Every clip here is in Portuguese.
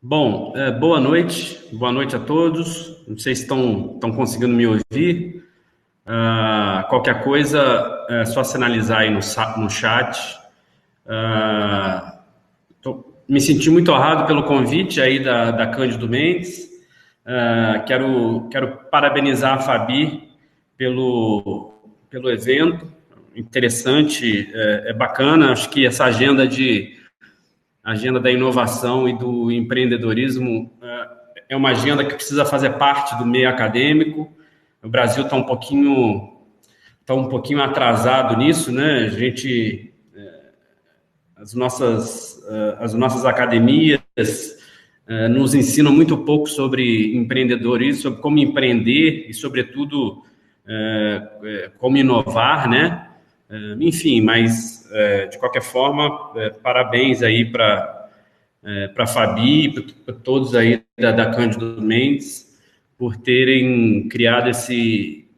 Bom, boa noite a todos. Não sei se estão conseguindo me ouvir. Qualquer coisa, é só sinalizar aí no chat. Me senti muito honrado pelo convite aí da Cândido Mendes. Quero parabenizar a Fabi pelo evento. Interessante, é bacana. Acho que essa agenda da inovação e do empreendedorismo é uma agenda que precisa fazer parte do meio acadêmico. O Brasil está um pouquinho atrasado nisso, né? As nossas academias nos ensinam muito pouco sobre empreendedorismo, sobre como empreender e, sobretudo, como inovar, né? Enfim, mas de qualquer forma, parabéns aí para a Fabi e para todos aí da Cândido Mendes por terem criado esse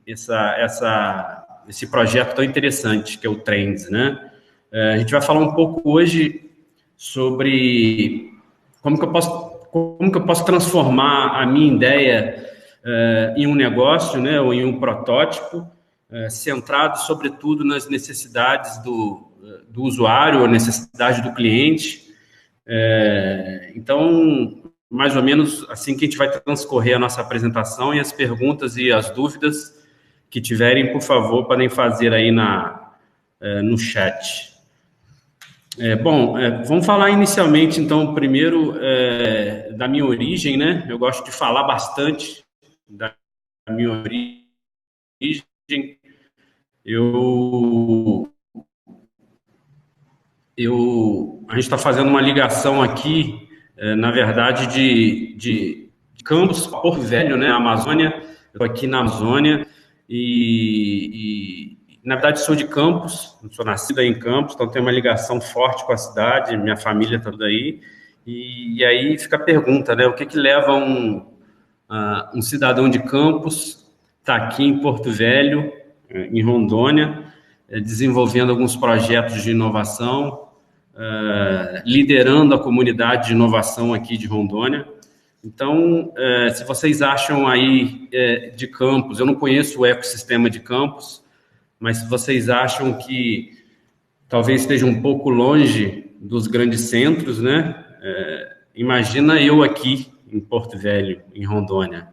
projeto tão interessante que é o Trends, né? A gente vai falar um pouco hoje sobre como que eu posso transformar a minha ideia em um negócio, né, ou em um protótipo, centrado, sobretudo, nas necessidades do usuário, a necessidade do cliente. Então, mais ou menos assim que a gente vai transcorrer a nossa apresentação, e as perguntas e as dúvidas que tiverem, por favor, podem fazer aí no chat. Vamos falar inicialmente, então, primeiro da minha origem, né? Eu gosto de falar bastante da minha origem. A gente está fazendo uma ligação aqui, na verdade, de Campos, Porto Velho, né? Amazônia. Eu estou aqui na Amazônia na verdade, sou de Campos, sou nascido aí em Campos, então tenho uma ligação forte com a cidade, minha família está toda aí. E aí fica a pergunta, né? O que leva um cidadão de Campos estar aqui em Porto Velho, em Rondônia, desenvolvendo alguns projetos de inovação, liderando a comunidade de inovação aqui de Rondônia. Então, se vocês acham aí de Campos, eu não conheço o ecossistema de Campos, mas se vocês acham que talvez esteja um pouco longe dos grandes centros, né? Imagina eu aqui em Porto Velho, em Rondônia.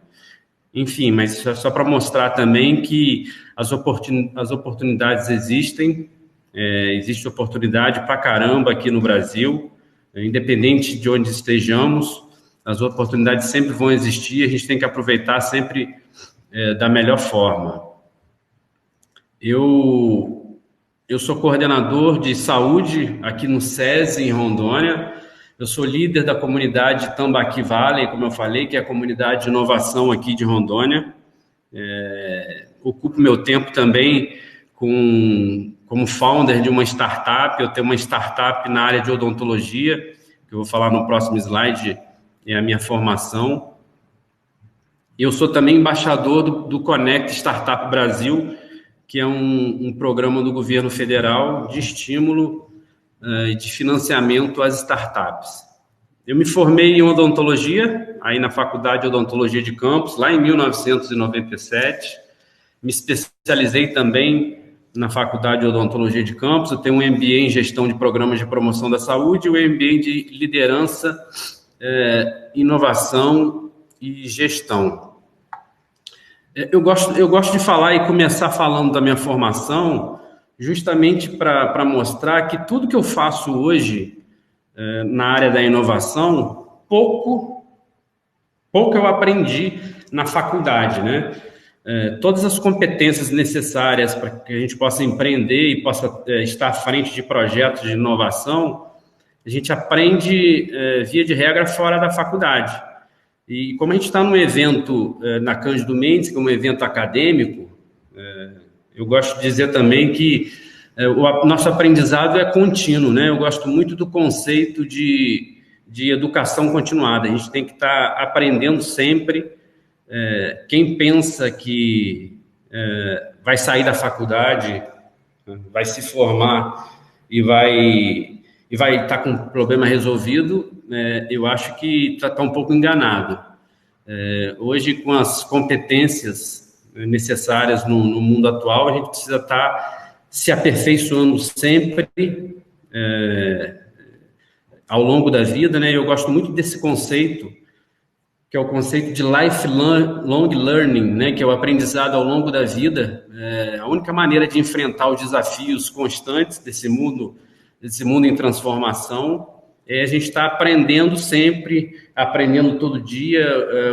Enfim, mas só para mostrar também que as oportunidades existem, existe oportunidade para caramba aqui no Brasil, independente de onde estejamos, as oportunidades sempre vão existir, a gente tem que aproveitar sempre da melhor forma. Eu sou coordenador de saúde aqui no SESI, em Rondônia. Eu sou líder da comunidade Tambaqui Valley, como eu falei, que é a comunidade de inovação aqui de Rondônia. Ocupo meu tempo também como founder de uma startup. Eu tenho uma startup na área de odontologia, que eu vou falar no próximo slide, é a minha formação. Eu sou também embaixador do Connect Startup Brasil, que é um programa do governo federal de estímulo e de financiamento às startups. Eu me formei em odontologia, aí na Faculdade de Odontologia de Campos, lá em 1997. Me especializei também na Faculdade de Odontologia de Campos. Eu tenho um MBA em Gestão de Programas de Promoção da Saúde e um MBA de Liderança, Inovação e Gestão. Eu gosto de falar e começar falando da minha formação justamente para mostrar que tudo que eu faço hoje na área da inovação, pouco eu aprendi na faculdade, né? Todas as competências necessárias para que a gente possa empreender e possa estar à frente de projetos de inovação, a gente aprende, via de regra, fora da faculdade. E como a gente está num evento na Cândido Mendes, que é um evento acadêmico, eu gosto de dizer também que o nosso aprendizado é contínuo, né? Eu gosto muito do conceito de educação continuada. A gente tem que estar aprendendo sempre. Quem pensa que vai sair da faculdade, vai se formar e vai e vai estar com o problema resolvido, eu acho que está um pouco enganado. Hoje, com as competências necessárias no mundo atual, a gente precisa estar se aperfeiçoando sempre ao longo da vida, né? Eu gosto muito desse conceito, que é o conceito de lifelong learning, né? Que é o aprendizado ao longo da vida. A única maneira de enfrentar os desafios constantes desse mundo em transformação é a gente estar aprendendo sempre, aprendendo todo dia.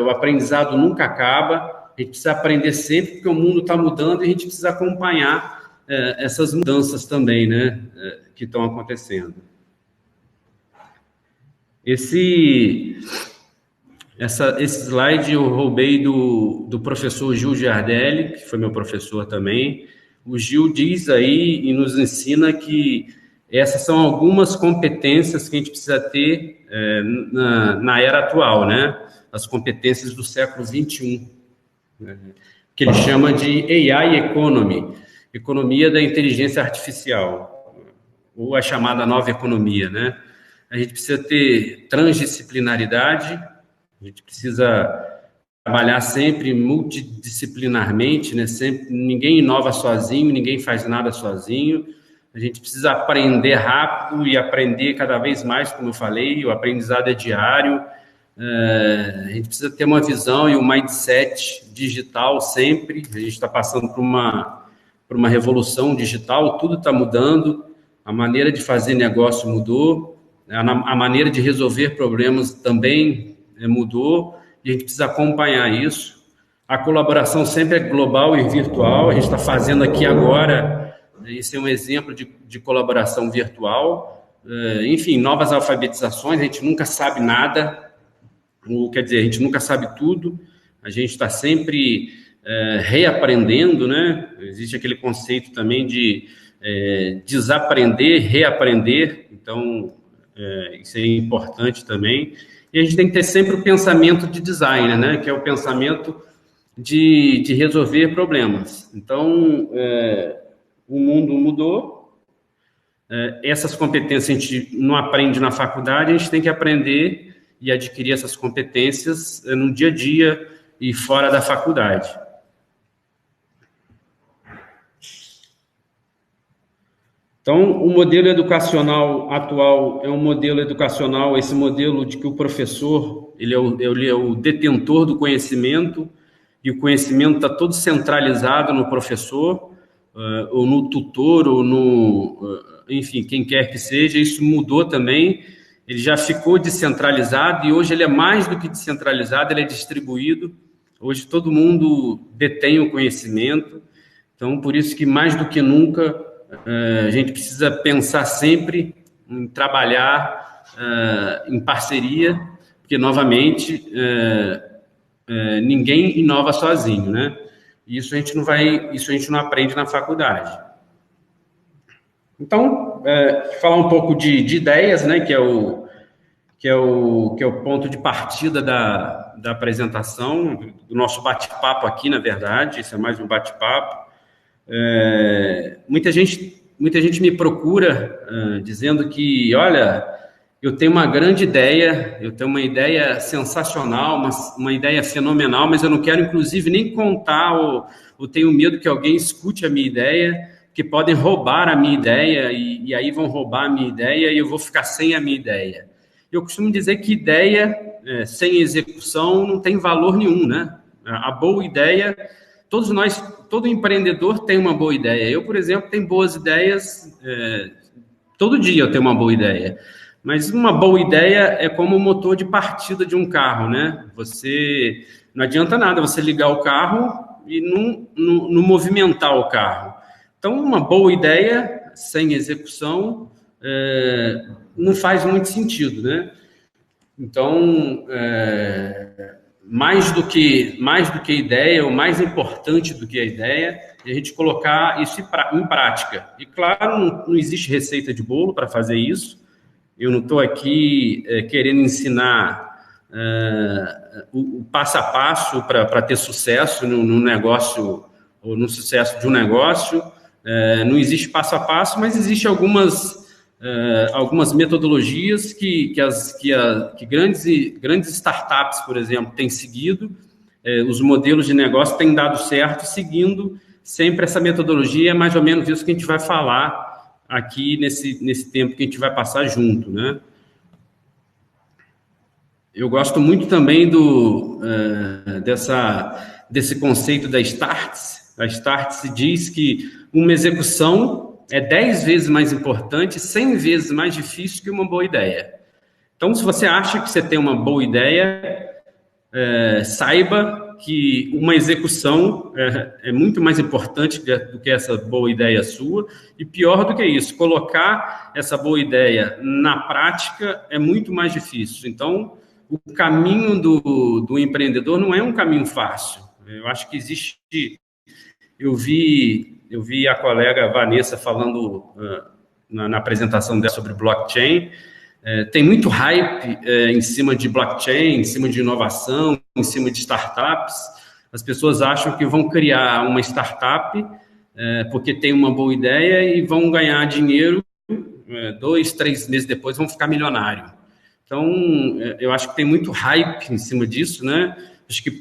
O aprendizado nunca acaba. A gente precisa aprender sempre, porque o mundo está mudando e a gente precisa acompanhar essas mudanças também, né? Que estão acontecendo. Esse slide eu roubei do professor Gil Giardelli, que foi meu professor também. O Gil diz aí e nos ensina que essas são algumas competências que a gente precisa ter na era atual, né? As competências do século XXI, que ele chama de AI Economy, economia da inteligência artificial, ou a chamada nova economia, né? A gente precisa ter transdisciplinaridade, a gente precisa trabalhar sempre multidisciplinarmente, né? Sempre, ninguém inova sozinho, ninguém faz nada sozinho. A gente precisa aprender rápido e aprender cada vez mais, como eu falei, o aprendizado é diário. A gente precisa ter uma visão e um mindset digital sempre. A gente está passando por uma revolução digital, tudo está mudando, a maneira de fazer negócio mudou, a maneira de resolver problemas também mudou, e a gente precisa acompanhar isso. A colaboração sempre é global e virtual. A gente está fazendo aqui agora, esse é um exemplo de colaboração virtual. Enfim, novas alfabetizações, a gente nunca sabe nada, quer dizer, a gente nunca sabe tudo, a gente está sempre reaprendendo, né? Existe aquele conceito também de desaprender, reaprender, então isso é importante também. E a gente tem que ter sempre o pensamento de design, né? Que é o pensamento de resolver problemas. Então, o mundo mudou, essas competências a gente não aprende na faculdade, a gente tem que aprender e adquirir essas competências no dia a dia e fora da faculdade. Então, o modelo educacional atual é um modelo educacional, esse modelo de que o professor, ele é o detentor do conhecimento, e o conhecimento está todo centralizado no professor, ou no tutor, ou enfim, quem quer que seja. Isso mudou também, ele já ficou descentralizado, e hoje ele é mais do que descentralizado, ele é distribuído. Hoje todo mundo detém o conhecimento, então por isso que mais do que nunca a gente precisa pensar sempre em trabalhar em parceria, porque, novamente, ninguém inova sozinho, né? Isso a gente não aprende na faculdade. Então, falar um pouco de ideias, né? Que é o ponto de partida da apresentação, do nosso bate-papo aqui, na verdade. Isso é mais um bate-papo. Muita gente me procura dizendo que, olha, eu tenho uma grande ideia, eu tenho uma ideia sensacional, uma ideia fenomenal, mas eu não quero, inclusive, nem contar, ou tenho medo que alguém escute a minha ideia, que podem roubar a minha ideia, e aí vão roubar a minha ideia e eu vou ficar sem a minha ideia. Eu costumo dizer que ideia sem execução não tem valor nenhum, né? A boa ideia... Todo empreendedor tem uma boa ideia. Eu, por exemplo, tenho boas ideias, todo dia eu tenho uma boa ideia. Mas uma boa ideia é como o motor de partida de um carro, né? Não adianta nada você ligar o carro e não movimentar o carro. Então, uma boa ideia sem execução não faz muito sentido, né? Então, mais do que ideia, ou mais importante do que a ideia, é a gente colocar isso em prática. E, claro, não existe receita de bolo para fazer isso. Eu não estou aqui querendo ensinar o passo a passo para ter sucesso no negócio, ou no sucesso de um negócio. Não existe passo a passo, mas existe algumas algumas metodologias que grandes startups, por exemplo, têm seguido, os modelos de negócio têm dado certo, seguindo sempre essa metodologia, é mais ou menos isso que a gente vai falar aqui nesse tempo que a gente vai passar junto, né? Eu gosto muito também desse conceito da Startse. A Startse diz que uma execução é 10 vezes mais importante, 100 vezes mais difícil que uma boa ideia. Então, se você acha que você tem uma boa ideia, saiba que uma execução é muito mais importante do que essa boa ideia sua, e pior do que isso, colocar essa boa ideia na prática é muito mais difícil. Então, o caminho do empreendedor não é um caminho fácil. Eu acho que existe... Eu vi a colega Vanessa falando na apresentação dela sobre blockchain. Tem muito hype em cima de blockchain, em cima de inovação, em cima de startups. As pessoas acham que vão criar uma startup porque tem uma boa ideia e vão ganhar dinheiro 2, 3 meses depois vão ficar milionário. Então, eu acho que tem muito hype em cima disso, né? Acho que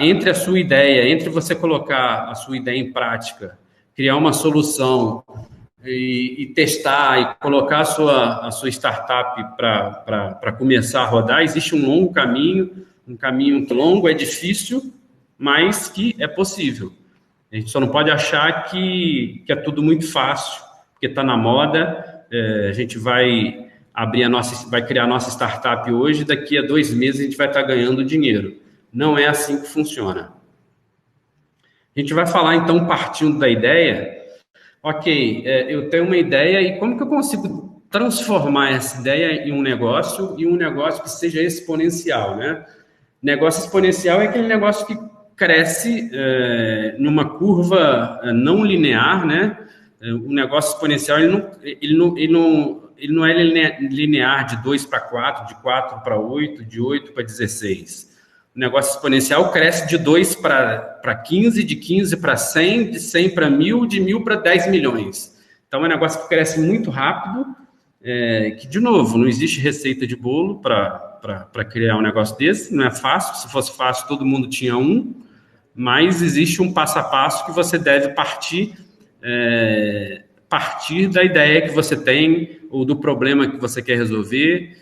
entre a sua ideia, entre você colocar a sua ideia em prática, criar uma solução e testar e colocar a sua startup para começar a rodar, existe um longo caminho, um caminho longo, é difícil, mas que é possível. A gente só não pode achar que é tudo muito fácil, porque está na moda, a gente vai criar a nossa startup hoje, daqui a 2 meses a gente vai estar ganhando dinheiro. Não é assim que funciona. A gente vai falar, então, partindo da ideia. Ok, eu tenho uma ideia e como que eu consigo transformar essa ideia em um negócio e um negócio que seja exponencial, né? Negócio exponencial é aquele negócio que cresce numa curva não linear, né? O negócio exponencial ele não é linear de 2 para 4, de 4 para 8, de 8 para 16. O negócio exponencial cresce de 2 para 15, de 15 para 100, de 100 para 1.000, de 1.000 para 10 milhões. Então, é um negócio que cresce muito rápido, que, de novo, não existe receita de bolo para criar um negócio desse, não é fácil. Se fosse fácil, todo mundo tinha um, mas existe um passo a passo que você deve partir da ideia que você tem, ou do problema que você quer resolver,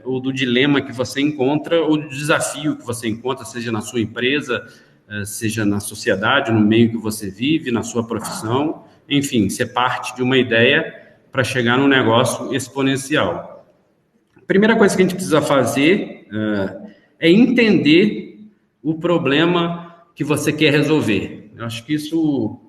ou do dilema que você encontra, ou do desafio que você encontra, seja na sua empresa, seja na sociedade, no meio que você vive, na sua profissão. Enfim, você parte de uma ideia para chegar num negócio exponencial. A primeira coisa que a gente precisa fazer é entender o problema que você quer resolver. Eu acho que isso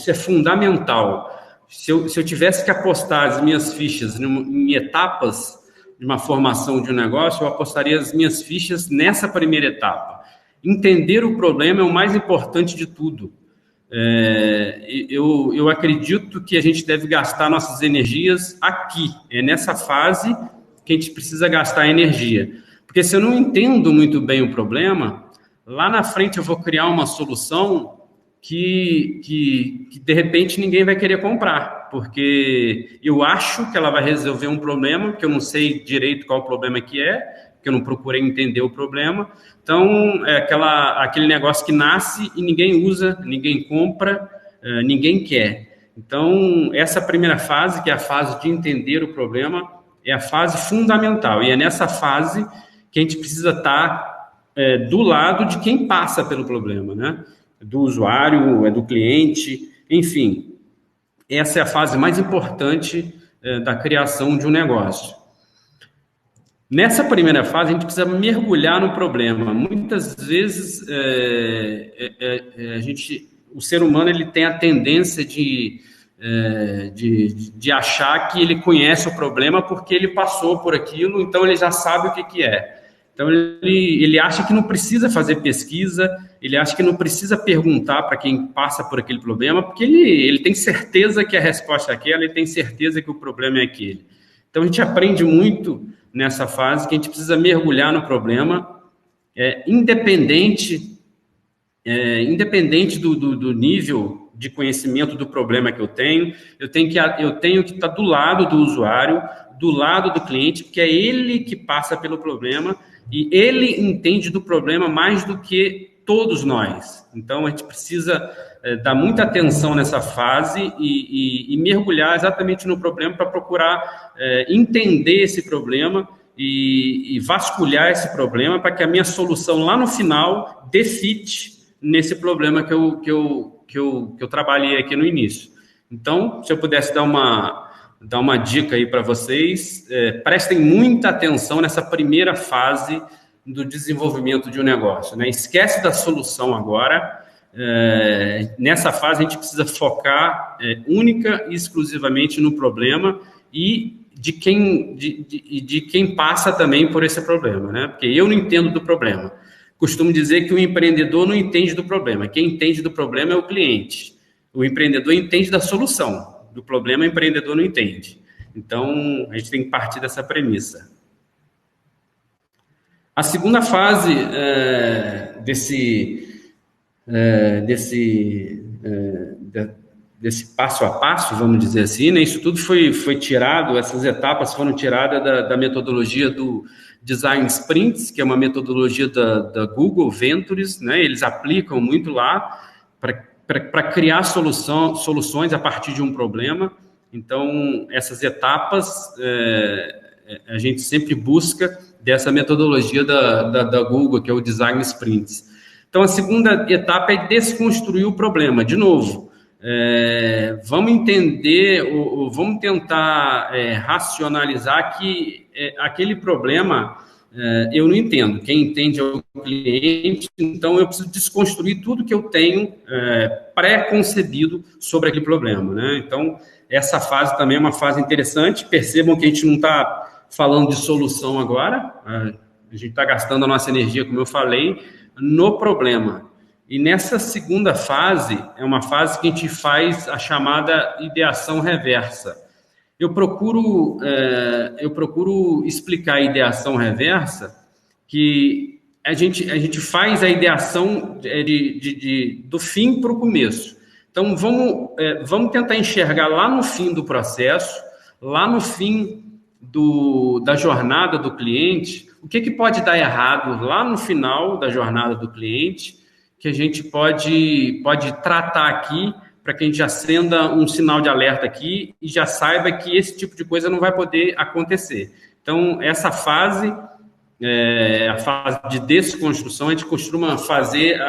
é fundamental. Se eu tivesse que apostar as minhas fichas em etapas de uma formação de um negócio, eu apostaria as minhas fichas nessa primeira etapa. Entender o problema é o mais importante de tudo. Eu acredito que a gente deve gastar nossas energias aqui. É nessa fase que a gente precisa gastar energia. Porque se eu não entendo muito bem o problema, lá na frente eu vou criar uma solução que de repente ninguém vai querer comprar, porque eu acho que ela vai resolver um problema, que eu não sei direito qual o problema que que eu não procurei entender o problema. Então, é aquele negócio que nasce e ninguém usa, ninguém compra, ninguém quer. Então, essa primeira fase, que é a fase de entender o problema, é a fase fundamental, e é nessa fase que a gente precisa estar do lado de quem passa pelo problema, né? Do usuário, do cliente, enfim. Essa é a fase mais importante da criação de um negócio. Nessa primeira fase, a gente precisa mergulhar no problema. Muitas vezes, o ser humano ele tem a tendência de achar que ele conhece o problema porque ele passou por aquilo, então ele já sabe o que é. Então, ele acha que não precisa fazer pesquisa, ele acha que não precisa perguntar para quem passa por aquele problema, porque ele tem certeza que a resposta é aquela, ele tem certeza que o problema é aquele. Então, a gente aprende muito nessa fase que a gente precisa mergulhar no problema, independente do nível de conhecimento do problema que eu tenho que estar do lado do usuário, do lado do cliente, porque é ele que passa pelo problema e ele entende do problema mais do que todos nós. Então, a gente precisa dar muita atenção nessa fase e mergulhar exatamente no problema para procurar entender esse problema e vasculhar esse problema para que a minha solução lá no final dê fit nesse problema que eu trabalhei aqui no início. Então, se eu pudesse dar uma dica aí para vocês, prestem muita atenção nessa primeira fase do desenvolvimento de um negócio, né? Esquece da solução agora. Nessa fase, a gente precisa focar única e exclusivamente no problema e de quem passa também por esse problema, né? Porque eu não entendo do problema. Costumo dizer que o empreendedor não entende do problema. Quem entende do problema é o cliente. O empreendedor entende da solução. Do problema, o empreendedor não entende. Então, a gente tem que partir dessa premissa. A segunda fase desse passo a passo, vamos dizer assim, né? Isso tudo foi tirado, essas etapas foram tiradas da metodologia do Design Sprints, que é uma metodologia da Google Ventures, né? Eles aplicam muito lá para criar soluções a partir de um problema. Então, essas etapas a gente sempre busca dessa metodologia da Google, que é o Design Sprints. Então, a segunda etapa é desconstruir o problema. De novo, vamos entender, ou vamos tentar racionalizar que aquele problema eu não entendo. Quem entende é o cliente, então eu preciso desconstruir tudo que eu tenho pré-concebido sobre aquele problema, né? Então, essa fase também é uma fase interessante. Percebam que a gente não está falando de solução agora, a gente está gastando a nossa energia, como eu falei, no problema. E nessa segunda fase, é uma fase que a gente faz a chamada ideação reversa. Eu procuro explicar a ideação reversa, que a gente faz a ideação do fim para o começo. Então, vamos tentar enxergar lá no fim do processo, lá no fim da jornada do cliente, o que pode dar errado lá no final da jornada do cliente, que a gente pode tratar aqui, para que a gente acenda um sinal de alerta aqui e já saiba que esse tipo de coisa não vai poder acontecer. Então, essa fase, a fase de desconstrução, a gente costuma fazer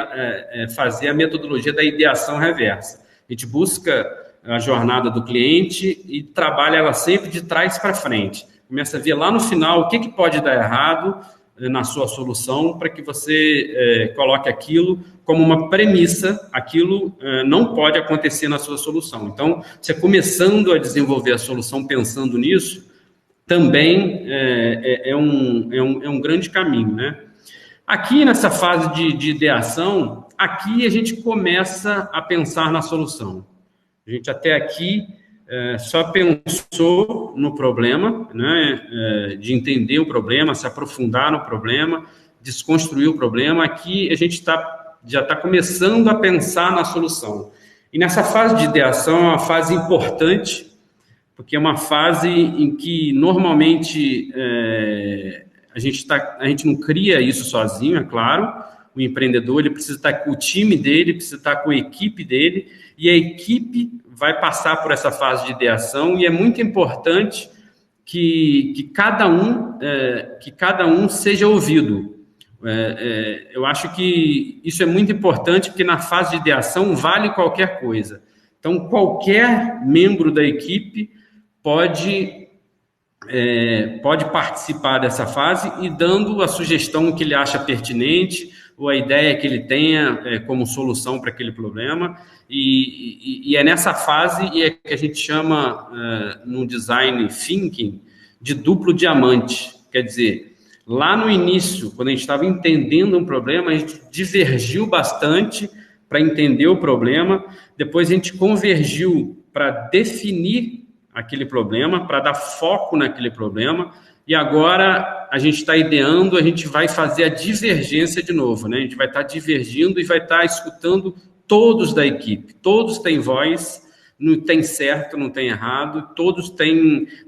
a metodologia da ideação reversa. A gente busca a jornada do cliente e trabalha ela sempre de trás para frente. Começa a ver lá no final o que pode dar errado na sua solução, para que você coloque aquilo como uma premissa, aquilo não pode acontecer na sua solução. Então, você começando a desenvolver a solução pensando nisso, também é um grande caminho, né? Aqui, nessa fase de ideação, aqui a gente começa a pensar na solução. A gente até aqui só pensou no problema, né, de entender o problema, se aprofundar no problema, desconstruir o problema. Aqui a gente já está começando a pensar na solução. E nessa fase de ideação é uma fase importante, porque é uma fase em que normalmente a gente não cria isso sozinho, é claro. O empreendedor ele precisa estar com o time dele, precisa estar com a equipe dele, e a equipe vai passar por essa fase de ideação, e é muito importante que cada um seja ouvido. Eu acho que isso é muito importante, porque na fase de ideação vale qualquer coisa. Então, qualquer membro da equipe pode participar dessa fase e dando a sugestão que ele acha pertinente, ou a ideia que ele tenha como solução para aquele problema, e é nessa fase que a gente chama, no design thinking, de duplo diamante. Quer dizer, lá no início, quando a gente estava entendendo um problema, a gente divergiu bastante para entender o problema, depois a gente convergiu para definir aquele problema, para dar foco naquele problema, e agora a gente está ideando, a gente vai fazer a divergência de novo, né? A gente vai estar divergindo e vai estar escutando todos da equipe, todos têm voz, não tem certo, não tem errado, todos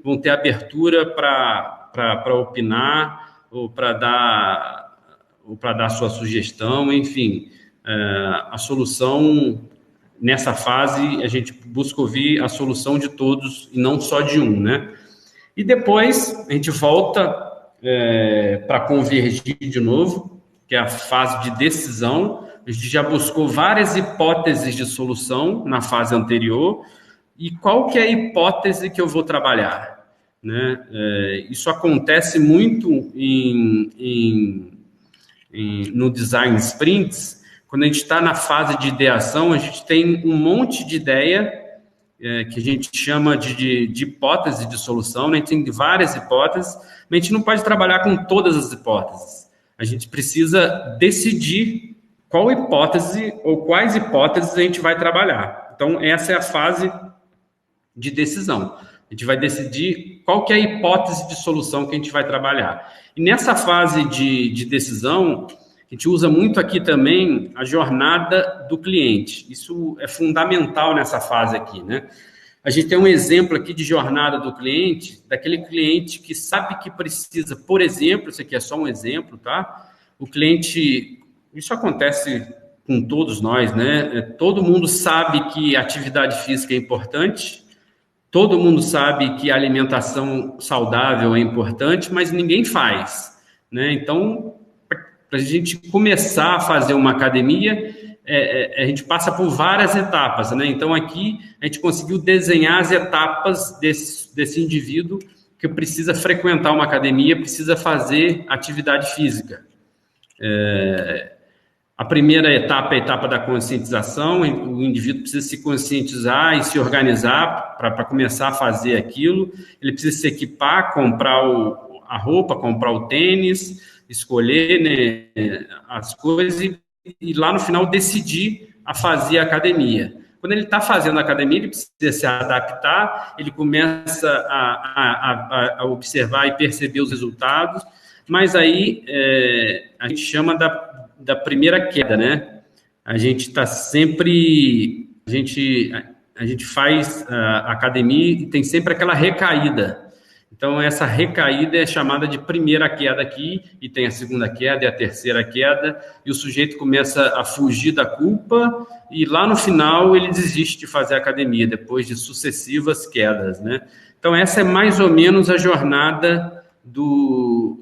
vão ter abertura para opinar ou para dar sua sugestão, enfim. A solução, nessa fase, a gente busca ouvir a solução de todos e não só de um, né? E depois a gente volta para convergir de novo, que é a fase de decisão. A gente já buscou várias hipóteses de solução na fase anterior, e qual que é a hipótese que eu vou trabalhar, né? Isso acontece muito no design sprints. Quando a gente está na fase de ideação, a gente tem um monte de ideia que a gente chama de hipótese de solução, né? A gente tem várias hipóteses, mas a gente não pode trabalhar com todas as hipóteses. A gente precisa decidir qual hipótese ou quais hipóteses a gente vai trabalhar. Então, essa é a fase de decisão. A gente vai decidir qual que é a hipótese de solução que a gente vai trabalhar. E nessa fase de decisão, a gente usa muito aqui também a jornada do cliente. Isso é fundamental nessa fase aqui, né? A gente tem um exemplo aqui de jornada do cliente, daquele cliente que sabe que precisa, por exemplo, isso aqui é só um exemplo, tá? O cliente... Isso acontece com todos nós, né? Todo mundo sabe que atividade física é importante, todo mundo sabe que a alimentação saudável é importante, mas ninguém faz, né? Então, para a gente começar a fazer uma academia, a gente passa por várias etapas, né? Então, aqui, a gente conseguiu desenhar as etapas desse indivíduo que precisa frequentar uma academia, precisa fazer atividade física. A primeira etapa é a etapa da conscientização. O indivíduo precisa se conscientizar e se organizar para começar a fazer aquilo. Ele precisa se equipar, comprar a roupa, comprar o tênis, escolher, né, as coisas e lá no final decidir a fazer a academia. Quando ele está fazendo a academia, ele precisa se adaptar, ele começa a observar e perceber os resultados, mas aí a gente chama da primeira queda, né? A gente está sempre... A gente faz a academia e tem sempre aquela recaída. Então, essa recaída é chamada de primeira queda aqui, e tem a segunda queda e a terceira queda, e o sujeito começa a fugir da culpa, e lá no final ele desiste de fazer a academia, depois de sucessivas quedas, né? Então, essa é mais ou menos a jornada do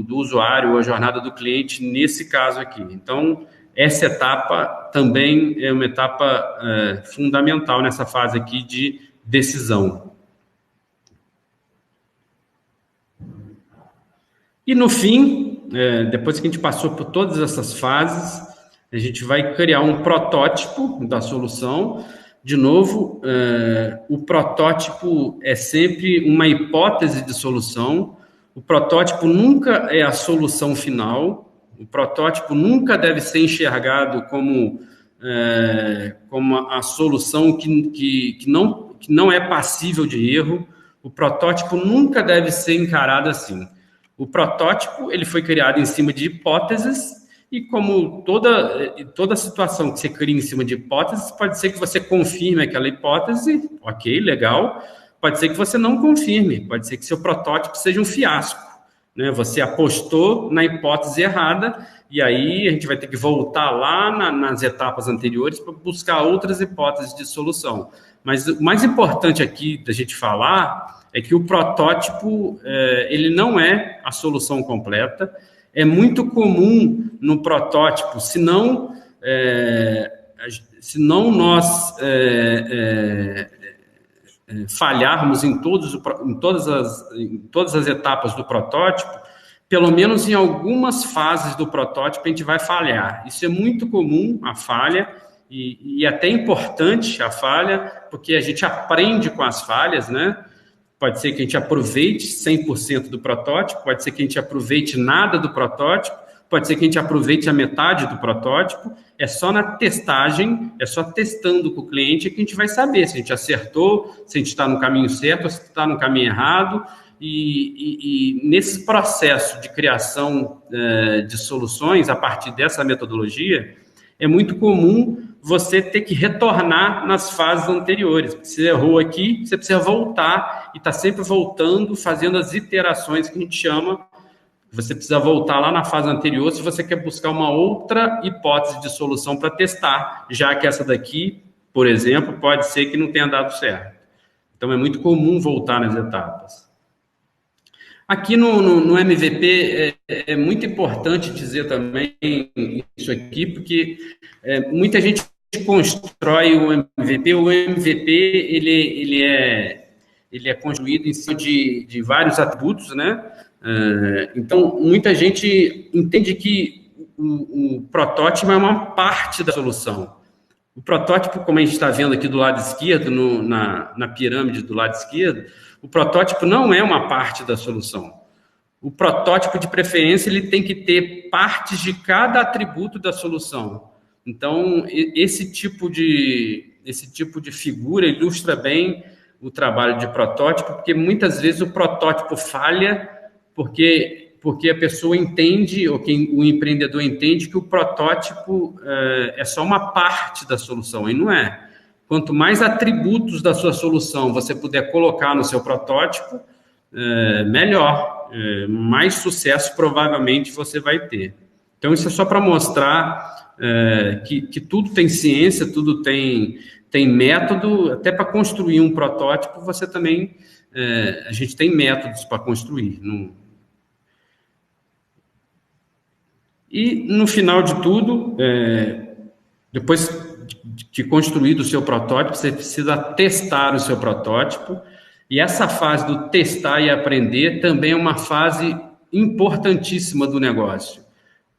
usuário, ou a jornada do cliente nesse caso aqui. Então, essa etapa também é uma etapa fundamental nessa fase aqui de decisão. E no fim, depois que a gente passou por todas essas fases, a gente vai criar um protótipo da solução. De novo, o protótipo é sempre uma hipótese de solução. O protótipo nunca é a solução final. O protótipo nunca deve ser enxergado como a solução que não é passível de erro. O protótipo nunca deve ser encarado assim. O protótipo ele foi criado em cima de hipóteses, e como toda situação que você cria em cima de hipóteses, pode ser que você confirme aquela hipótese, ok, legal, pode ser que você não confirme, pode ser que seu protótipo seja um fiasco, né? Você apostou na hipótese errada, e aí a gente vai ter que voltar lá nas etapas anteriores para buscar outras hipóteses de solução. Mas o mais importante aqui da gente falar é que o protótipo ele não é a solução completa. É muito comum no protótipo, se não nós falharmos em todas as etapas do protótipo, pelo menos em algumas fases do protótipo a gente vai falhar. Isso é muito comum, a falha, e até importante a falha, porque a gente aprende com as falhas, né? Pode ser que a gente aproveite 100% do protótipo, pode ser que a gente aproveite nada do protótipo, pode ser que a gente aproveite a metade do protótipo. É só na testagem, é só testando com o cliente que a gente vai saber se a gente acertou, se a gente está no caminho certo ou se está no caminho errado. E nesse processo de criação de soluções, a partir dessa metodologia, é muito comum você ter que retornar nas fases anteriores. Você errou aqui, você precisa voltar e está sempre voltando, fazendo as iterações que a gente chama. Você precisa voltar lá na fase anterior se você quer buscar uma outra hipótese de solução para testar, já que essa daqui, por exemplo, pode ser que não tenha dado certo. Então, é muito comum voltar nas etapas. Aqui no MVP é muito importante dizer também isso aqui, porque muita gente constrói o MVP. O MVP ele é construído em cima de vários atributos, né? Então, muita gente entende que o protótipo é uma parte da solução. O protótipo, como a gente está vendo aqui do lado esquerdo, na pirâmide do lado esquerdo, o protótipo não é uma parte da solução. O protótipo, de preferência, ele tem que ter partes de cada atributo da solução. Então, esse tipo de figura ilustra bem o trabalho de protótipo, porque muitas vezes o protótipo falha porque a pessoa entende, ou o empreendedor entende, que o protótipo é só uma parte da solução, e não é. Quanto mais atributos da sua solução você puder colocar no seu protótipo, melhor, mais sucesso provavelmente você vai ter. Então, isso é só para mostrar que tudo tem ciência, tudo tem método. Até para construir um protótipo, você também, a gente tem métodos para construir. E, no final de tudo, depois de construído o seu protótipo, você precisa testar o seu protótipo. E essa fase do testar e aprender também é uma fase importantíssima do negócio.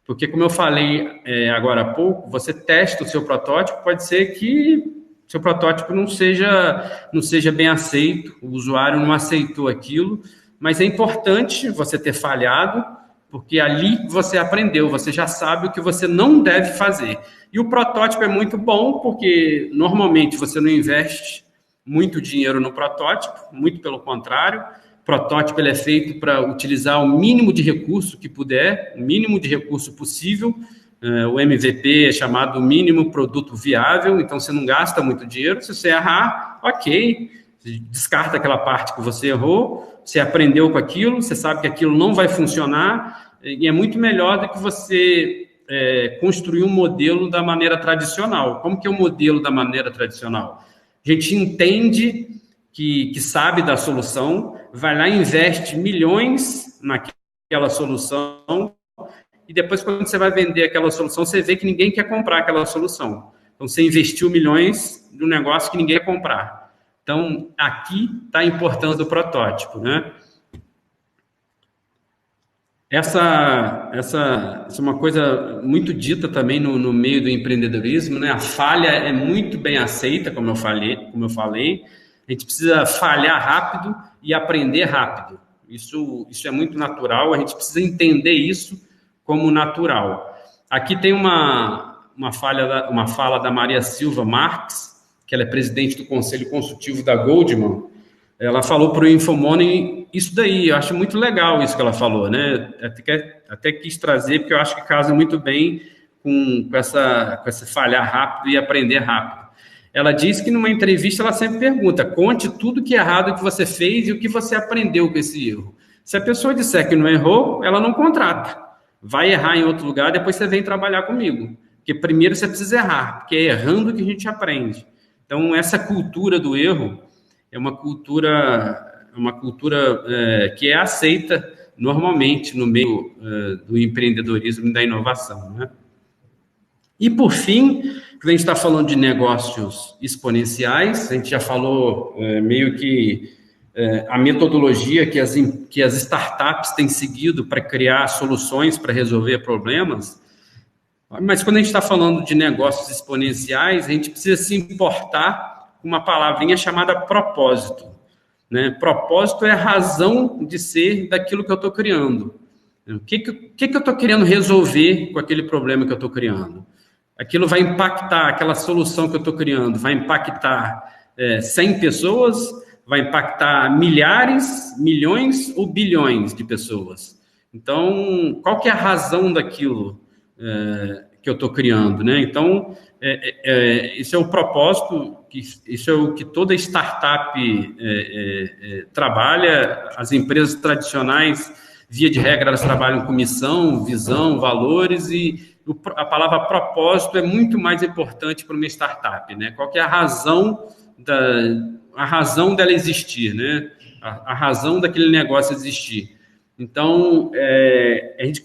Porque, como eu falei agora há pouco, você testa o seu protótipo, pode ser que seu protótipo não seja bem aceito, o usuário não aceitou aquilo, mas é importante você ter falhado, porque ali você aprendeu, você já sabe o que você não deve fazer. E o protótipo é muito bom, porque normalmente você não investe muito dinheiro no protótipo, muito pelo contrário. O protótipo ele é feito para utilizar o mínimo de recurso que puder, o mínimo de recurso possível. O MVP é chamado mínimo produto viável, então você não gasta muito dinheiro. Se você errar, ok, descarta aquela parte que você errou, você aprendeu com aquilo, você sabe que aquilo não vai funcionar, e é muito melhor do que você construir um modelo da maneira tradicional. Como que é o modelo da maneira tradicional? A gente entende que sabe da solução, vai lá e investe milhões naquela solução, e depois, quando você vai vender aquela solução, você vê que ninguém quer comprar aquela solução. Então, você investiu milhões num negócio que ninguém quer comprar. Então, aqui está a importância do protótipo, né? Essa é uma coisa muito dita também no meio do empreendedorismo, né? A falha é muito bem aceita, como eu falei. A gente precisa falhar rápido e aprender rápido. Isso é muito natural, a gente precisa entender isso como natural. Aqui tem uma fala da Maria Silva Marques, que ela é presidente do Conselho Consultivo da Goldman. Ela falou para o Infomoney isso daí. Eu acho muito legal isso que ela falou, né? Até quis trazer, porque eu acho que casa muito bem com essa falhar rápido e aprender rápido. Ela disse que numa entrevista ela sempre pergunta: conte tudo que é errado que você fez e o que você aprendeu com esse erro. Se a pessoa disser que não errou, ela não contrata. Vai errar em outro lugar, depois você vem trabalhar comigo. Porque primeiro você precisa errar, porque é errando que a gente aprende. Então, essa cultura do erro é uma cultura que é aceita normalmente no meio do empreendedorismo e da inovação, né? E, por fim, quando a gente está falando de negócios exponenciais, a gente já falou meio que a metodologia que as startups têm seguido para criar soluções para resolver problemas. Mas quando a gente está falando de negócios exponenciais, a gente precisa se importar com uma palavrinha chamada propósito, né? Propósito é a razão de ser daquilo que eu estou criando. O que eu estou querendo resolver com aquele problema que eu estou criando? Aquilo vai impactar, aquela solução que eu estou criando, vai impactar 100 pessoas, vai impactar milhares, milhões ou bilhões de pessoas. Então, qual que é a razão daquilo que eu estou criando, né? Então, Isso é o propósito, isso é o que toda startup trabalha. As empresas tradicionais, via de regra, elas trabalham com missão, visão, valores, e a palavra propósito é muito mais importante para uma startup, né? Qual que é a razão dela existir, né? A razão daquele negócio existir. Então, a gente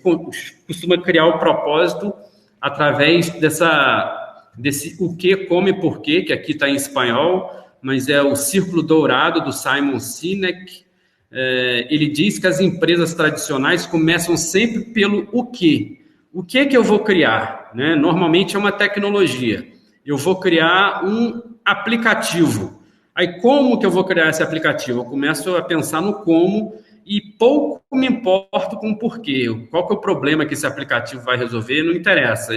costuma criar o propósito através desse o que, como e porquê, que aqui está em espanhol, mas é o Círculo Dourado do Simon Sinek. Ele diz que as empresas tradicionais começam sempre pelo o quê. O que eu vou criar? Né? Normalmente é uma tecnologia. Eu vou criar um aplicativo. Aí, como que eu vou criar esse aplicativo? Eu começo a pensar no como e pouco me importo com o porquê. Qual que é o problema que esse aplicativo vai resolver? Não interessa.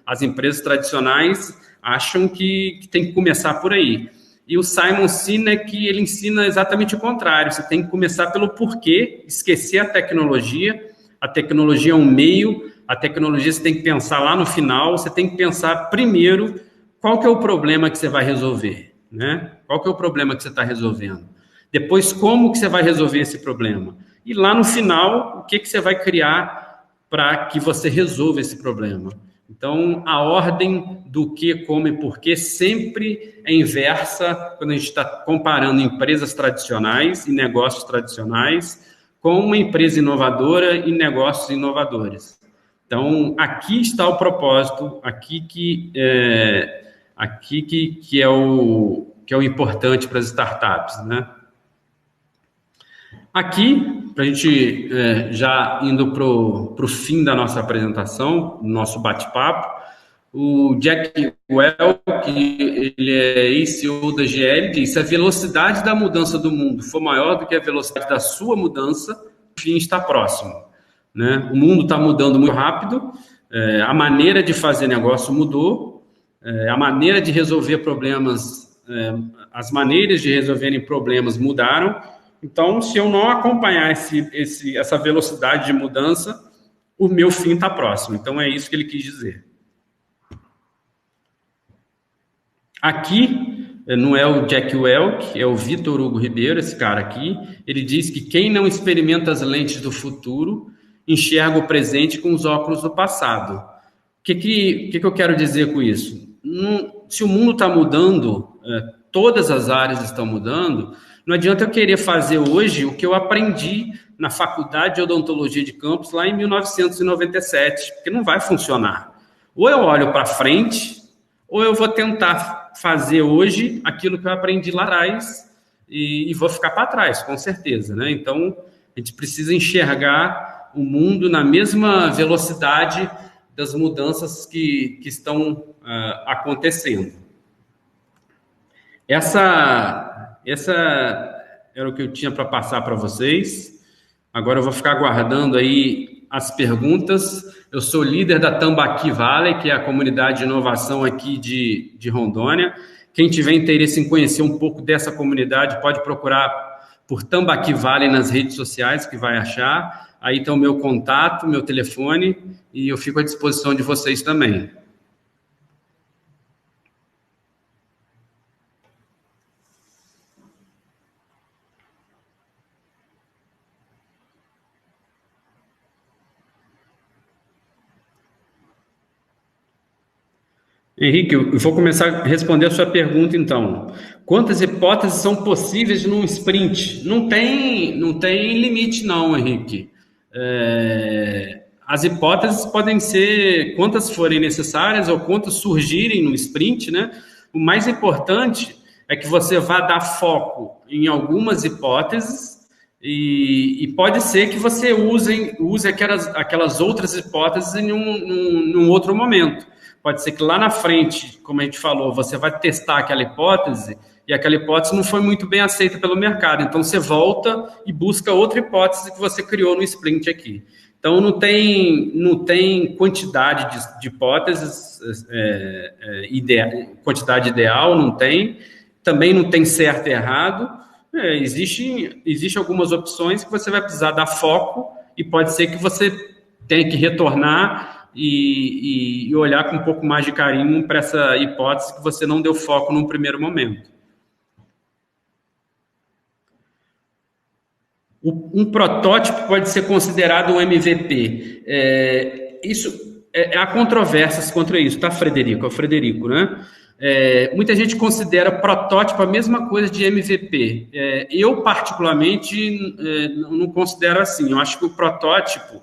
As empresas tradicionais acham que tem que começar por aí. E o Simon Sinek, ele ensina exatamente o contrário. Você tem que começar pelo porquê, esquecer a tecnologia. A tecnologia é um meio, a tecnologia você tem que pensar lá no final, você tem que pensar primeiro qual que é o problema que você vai resolver, né? Qual que é o problema que você está resolvendo? Depois, como que você vai resolver esse problema? E lá no final, o que você vai criar para que você resolva esse problema? Então, a ordem do que, como e porquê sempre é inversa quando a gente está comparando empresas tradicionais e negócios tradicionais com uma empresa inovadora e negócios inovadores. Então, aqui está o propósito, aqui que é o importante para as startups, né? Aqui, para a gente já indo para o fim da nossa apresentação, nosso bate-papo, o Jack Welch, que ele é ex-CEO da GL, diz: se a velocidade da mudança do mundo for maior do que a velocidade da sua mudança, o fim está próximo. Né? O mundo está mudando muito rápido, a maneira de fazer negócio mudou, a maneira de resolver problemas, as maneiras de resolverem problemas mudaram. Então, se eu não acompanhar essa velocidade de mudança, o meu fim está próximo. Então, é isso que ele quis dizer. Aqui, não é o Jack Welch, é o Vitor Hugo Ribeiro, esse cara aqui. Ele diz que quem não experimenta as lentes do futuro enxerga o presente com os óculos do passado. O que eu quero dizer com isso? Se o mundo está mudando, todas as áreas estão mudando, não adianta eu querer fazer hoje o que eu aprendi na Faculdade de Odontologia de Campos lá em 1997, porque não vai funcionar. Ou eu olho para frente, ou eu vou tentar fazer hoje aquilo que eu aprendi lá atrás e vou ficar para trás, com certeza, né? Então, a gente precisa enxergar o mundo na mesma velocidade das mudanças que estão acontecendo. Essa era o que eu tinha para passar para vocês. Agora eu vou ficar aguardando aí as perguntas. Eu sou líder da Tambaqui Valley, que é a comunidade de inovação aqui de Rondônia. Quem tiver interesse em conhecer um pouco dessa comunidade, pode procurar por Tambaqui Valley nas redes sociais, que vai achar. Aí tem o meu contato, meu telefone, e eu fico à disposição de vocês também. Henrique, eu vou começar a responder a sua pergunta, então. Quantas hipóteses são possíveis num sprint? Não tem limite, não, Henrique. As hipóteses podem ser quantas forem necessárias ou quantas surgirem no sprint, né? O mais importante é que você vá dar foco em algumas hipóteses e pode ser que você use aquelas outras hipóteses em um outro momento. Pode ser que lá na frente, como a gente falou, você vai testar aquela hipótese e aquela hipótese não foi muito bem aceita pelo mercado. Então, você volta e busca outra hipótese que você criou no sprint aqui. Então, não tem quantidade de hipóteses, quantidade ideal, não tem. Também não tem certo e errado. Existe algumas opções que você vai precisar dar foco e pode ser que você tenha que retornar e olhar com um pouco mais de carinho para essa hipótese que você não deu foco num primeiro momento. Um protótipo pode ser considerado um MVP. Há controvérsias contra isso, tá, Frederico? É o Frederico, né? Muita gente considera protótipo a mesma coisa de MVP. Eu, particularmente, não considero assim. Eu acho que o protótipo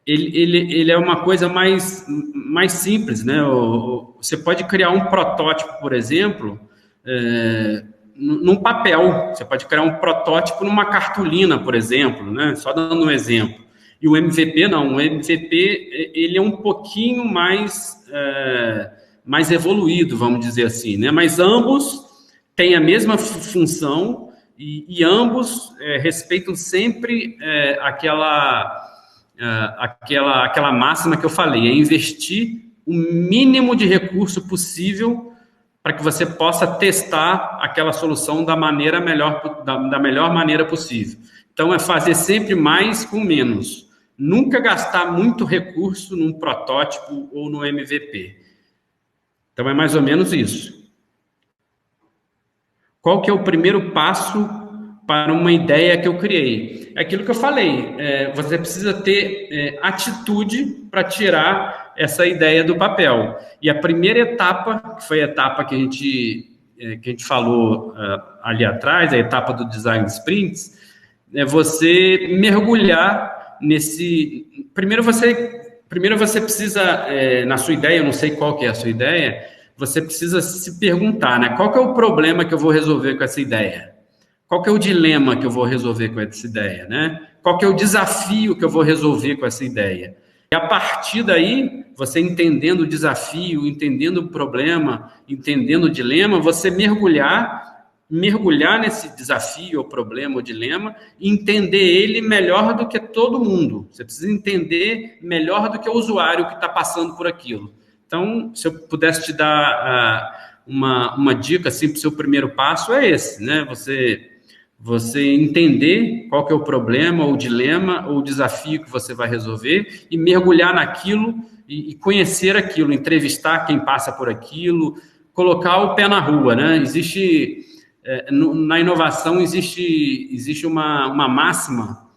ele é uma coisa mais simples, né? Você pode criar um protótipo, por exemplo, num papel. Você pode criar um protótipo numa cartolina, por exemplo, né? Só dando um exemplo. E o MVP não. O MVP ele é um pouquinho mais evoluído, vamos dizer assim, né? Mas ambos têm a mesma função e ambos respeitam sempre aquela máxima que eu falei, é investir o mínimo de recurso possível para que você possa testar aquela solução da melhor maneira possível. Então, é fazer sempre mais com menos. Nunca gastar muito recurso num protótipo ou no MVP. Então, é mais ou menos isso. Qual que é o primeiro passo para uma ideia que eu criei? É aquilo que eu falei. Você precisa ter atitude para tirar essa ideia do papel. E a primeira etapa, que foi a etapa que a gente falou ali atrás, a etapa do Design Sprints, é você mergulhar nesse... Primeiro você precisa, na sua ideia, eu não sei qual que é a sua ideia, você precisa se perguntar, né? Qual que é o problema que eu vou resolver com essa ideia? Qual que é o dilema que eu vou resolver com essa ideia, né? Qual que é o desafio que eu vou resolver com essa ideia? E a partir daí, você entendendo o desafio, entendendo o problema, entendendo o dilema, você mergulhar nesse desafio, ou problema, ou dilema, e entender ele melhor do que todo mundo. Você precisa entender melhor do que o usuário que está passando por aquilo. Então, se eu pudesse te dar uma dica assim, para o seu primeiro passo, é esse, né? Você entender qual que é o problema, ou o dilema, ou o desafio que você vai resolver e mergulhar naquilo e conhecer aquilo, entrevistar quem passa por aquilo, colocar o pé na rua, né? Na inovação existe uma máxima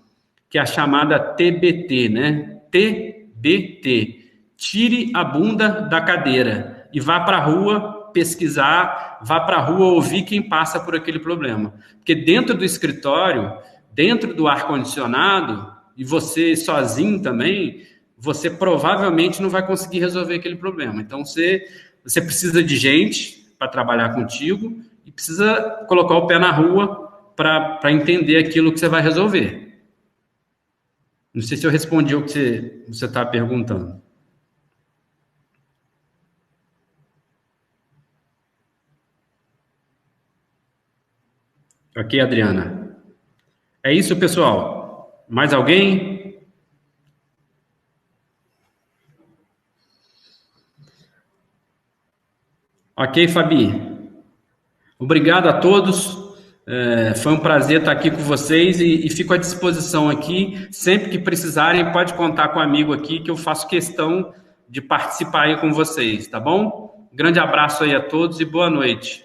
que é a chamada TBT, né? TBT. Tire a bunda da cadeira e vá para a rua pesquisar, vá para a rua ouvir quem passa por aquele problema. Porque dentro do escritório, dentro do ar-condicionado, e você sozinho também, você provavelmente não vai conseguir resolver aquele problema. Então, você precisa de gente para trabalhar contigo e precisa colocar o pé na rua para entender aquilo que você vai resolver. Não sei se eu respondi o que você está perguntando. Ok, Adriana? É isso, pessoal. Mais alguém? Ok, Fabi. Obrigado a todos. Foi um prazer estar aqui com vocês e fico à disposição aqui. Sempre que precisarem, pode contar com um amigo aqui que eu faço questão de participar aí com vocês, tá bom? Grande abraço aí a todos e boa noite.